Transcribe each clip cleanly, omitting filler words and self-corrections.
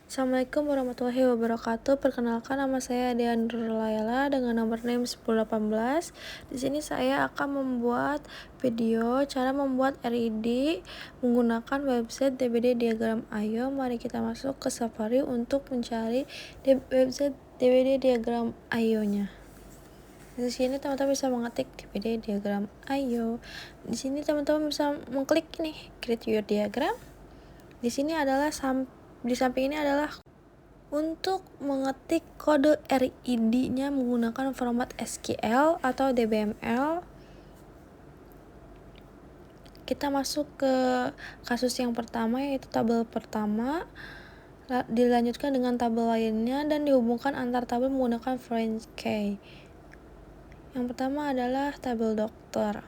Assalamualaikum warahmatullahi wabarakatuh. Perkenalkan, nama saya Deandra Layla dengan nomor NIM 1018. Di sini saya akan membuat video cara membuat RID menggunakan website DBD Diagram Ayo. Mari kita masuk ke Safari untuk mencari website DBD Diagram Ayo-nya. Di sini teman-teman bisa mengetik DBD Diagram Ayo. Di sini teman-teman bisa mengklik nih Create Your Diagram. Di sini adalah di samping ini adalah untuk mengetik kode RID-nya menggunakan format SQL atau DBML. Kita masuk ke kasus yang pertama, yaitu tabel pertama, dilanjutkan dengan tabel lainnya dan dihubungkan antar tabel menggunakan foreign key. Yang pertama adalah tabel dokter.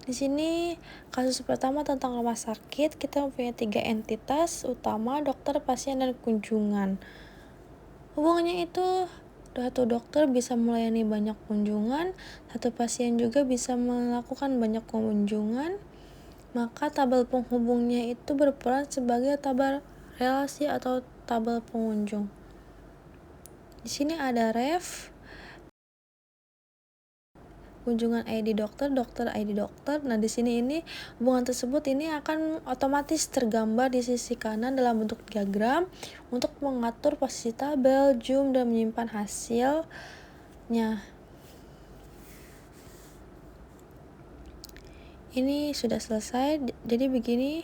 Di sini kasus pertama tentang rumah sakit. Kita mempunyai 3 entitas utama: dokter, pasien, dan kunjungan. Hubungannya itu, satu dokter bisa melayani banyak kunjungan, satu pasien juga bisa melakukan banyak kunjungan. Maka tabel penghubungnya itu berperan sebagai tabel relasi atau tabel pengunjung. Di sini ada ref, kunjungan ID dokter, dokter ID dokter. Nah, di sini ini hubungan tersebut ini akan otomatis tergambar di sisi kanan dalam bentuk diagram untuk mengatur posisi tabel, zoom, dan menyimpan hasilnya. Ini sudah selesai. Jadi begini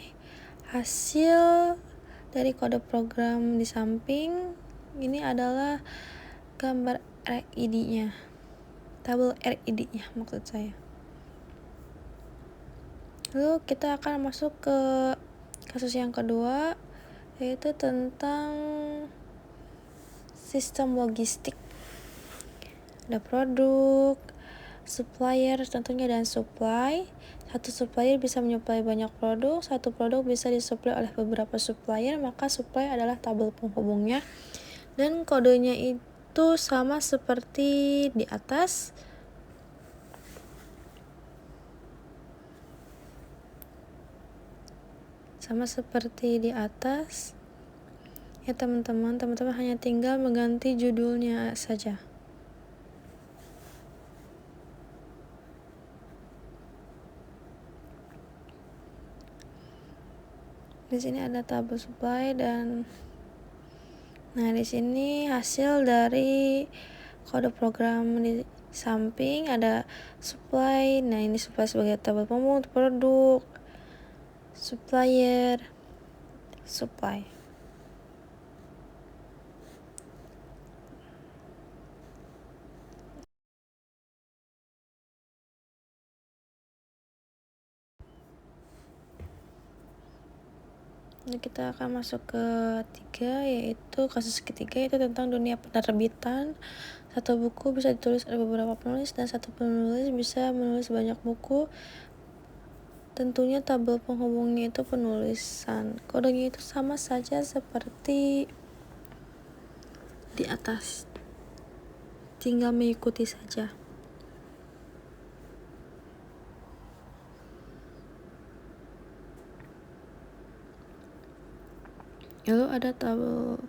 hasil dari kode program di samping. Ini adalah gambar RID-nya. Tabel RID-nya maksud saya. Lalu kita akan masuk ke kasus yang kedua, yaitu tentang sistem logistik. Ada produk, supplier tentunya, dan supply. Satu supplier bisa menyuplai banyak produk, satu produk bisa disuplai oleh beberapa supplier, maka supply adalah tabel penghubungnya. Dan kodenya itu sama seperti di atas. Ya teman-teman hanya tinggal mengganti judulnya saja. Di sini ada tabel supply dan di sini hasil dari kode program di samping ada supply. Nah, ini supply sebagai tabel penghubung produk, supplier, supply. Nah, kita akan masuk ke tiga, yaitu kasus ketiga, yaitu tentang dunia penerbitan. Satu buku bisa ditulis oleh beberapa penulis dan satu penulis bisa menulis banyak buku. Tentunya tabel penghubungnya itu penulisan. Kodenya itu sama saja seperti di atas. Tinggal mengikuti saja. Lalu ada tabel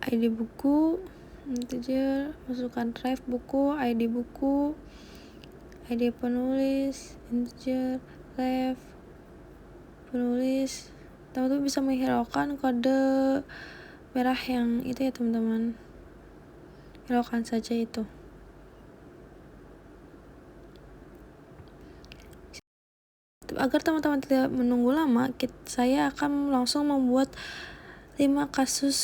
ID buku, integer, masukkan drive buku, ID buku, ID penulis, integer, ref, penulis. Teman-teman bisa menghiraukan kode merah yang itu ya teman-teman. Hiraukan saja itu. Agar teman-teman tidak menunggu lama, saya akan langsung membuat 5 kasus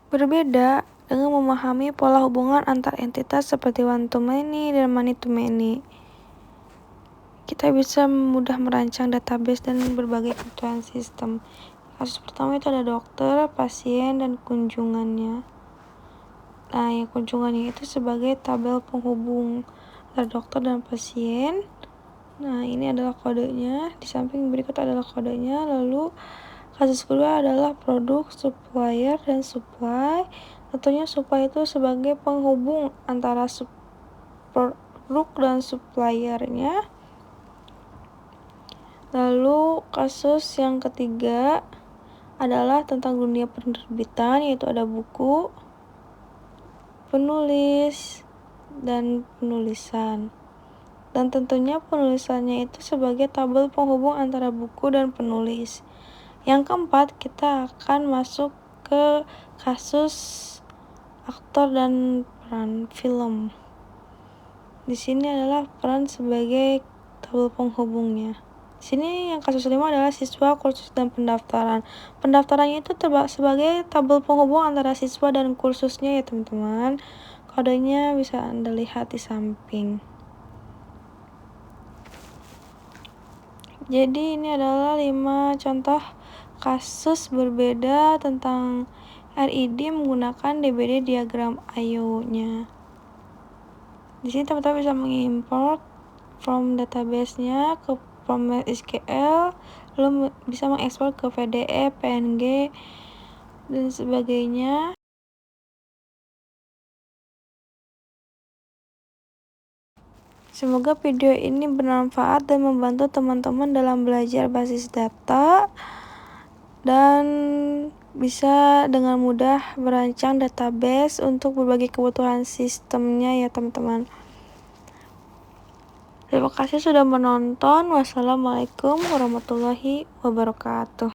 berbeda dengan memahami pola hubungan antar entitas seperti one to many dan many to many. Kita bisa mudah merancang database dan berbagai kebutuhan sistem. Kasus pertama itu ada dokter, pasien, dan kunjungannya. Nah, yang kunjungannya itu sebagai tabel penghubung antara dokter dan pasien. Nah, ini adalah kodenya. Di samping berikut adalah kodenya. Lalu kasus kedua adalah produk, supplier, dan supply. Tentunya supply itu sebagai penghubung antara produk dan suppliernya. Lalu kasus yang ketiga adalah tentang dunia penerbitan, yaitu ada buku, penulis, dan penulisan. Dan tentunya penulisannya itu sebagai tabel penghubung antara buku dan penulis. Yang keempat, kita akan masuk ke kasus aktor dan peran film. Di sini adalah peran sebagai tabel penghubungnya. Di sini yang kasus 5 adalah siswa, kursus, dan pendaftaran. Pendaftarannya itu sebagai tabel penghubung antara siswa dan kursusnya ya teman-teman. Kodenya bisa Anda lihat di samping. Jadi ini adalah 5 contoh kasus berbeda tentang RID menggunakan DBD diagram IO-nya. Di sini teman-teman bisa mengimport from database-nya ke format SQL, lalu bisa mengekspor ke PDF, PNG, dan sebagainya. Semoga video ini bermanfaat dan membantu teman-teman dalam belajar basis data dan bisa dengan mudah merancang database untuk berbagai kebutuhan sistemnya ya teman-teman. Terima kasih sudah menonton. Wassalamualaikum warahmatullahi wabarakatuh.